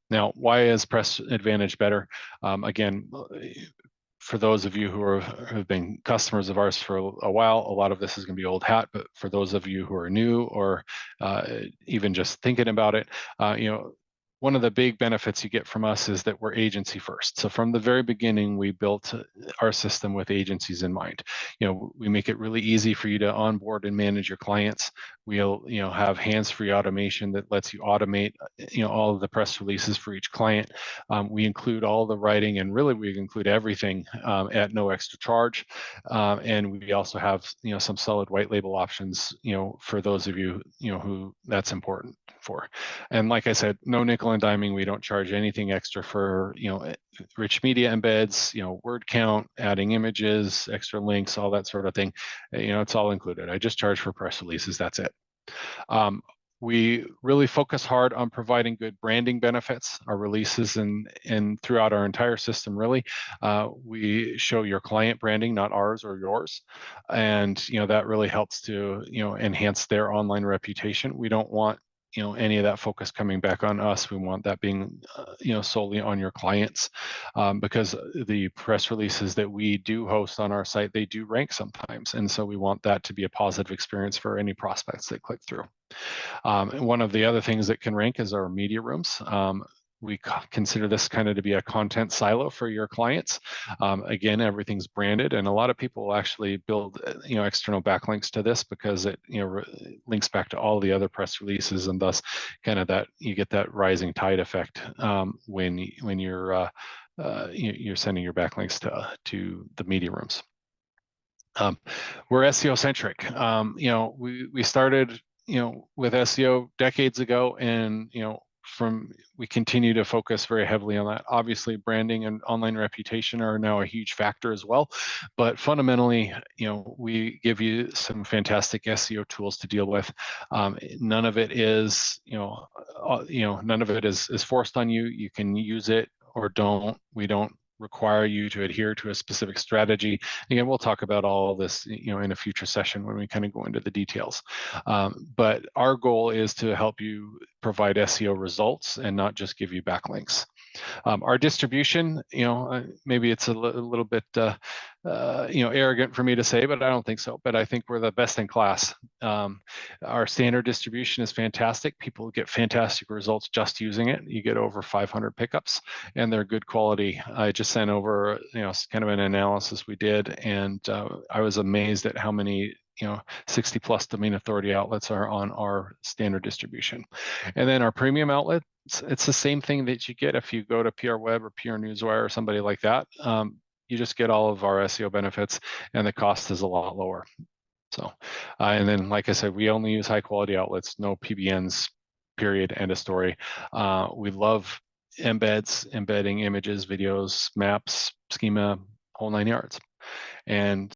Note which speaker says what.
Speaker 1: Now, why is Press Advantage better? Again, for those of you who have been customers of ours for a while, a lot of this is going to be old hat. But for those of you who are new or even just thinking about it, one of the big benefits you get from us is that we're agency first. So from the very beginning, we built our system with agencies in mind. We make it really easy for you to onboard and manage your clients. We'll, have hands-free automation that lets you automate, all of the press releases for each client. We include all the writing, and really we include everything at no extra charge. And we also have, some solid white label options, for those of you, who that's important for. And like I said, no nickel and diming. We don't charge anything extra for, rich media embeds, word count, adding images, extra links, all that sort of thing. It's all included. I just charge for press releases. That's it. We really focus hard on providing good branding benefits. Our releases and throughout our entire system, really, we show your client branding, not ours or yours, and that really helps to enhance their online reputation. We don't want any of that focus coming back on us. We want that being solely on your clients, because the press releases that we do host on our site, they do rank sometimes, and so we want that to be a positive experience for any prospects that click through. And one of the other things that can rank is our media rooms. We consider this kind of to be a content silo for your clients. Again, everything's branded, and a lot of people will actually build external backlinks to this because it links back to all the other press releases, and thus kind of that you get that rising tide effect when you're sending your backlinks to the media rooms. We're SEO centric. We started with SEO decades ago, and we continue to focus very heavily on that. Obviously, branding and online reputation are now a huge factor as well, but fundamentally, we give you some fantastic SEO tools to deal with. None of it is, none of it is forced on you. You can use it or don't. We don't require you to adhere to a specific strategy. Again, we'll talk about all of this, in a future session when we kind of go into the details. But our goal is to help you provide SEO results and not just give you backlinks. Our distribution, maybe it's a little bit, arrogant for me to say, but I don't think so. But I think we're the best in class. Our standard distribution is fantastic. People get fantastic results just using it. You get over 500 pickups, and they're good quality. I just sent over, kind of an analysis we did, and I was amazed at how many 60 plus domain authority outlets are on our standard distribution. And then our premium outlet, it's the same thing that you get if you go to PR Web or PR Newswire or somebody like that. You just get all of our SEO benefits, and the cost is a lot lower. So, and then, like I said, we only use high quality outlets, no PBNs, period, end of story. We love embedding images, videos, maps, schema, whole 9 yards. And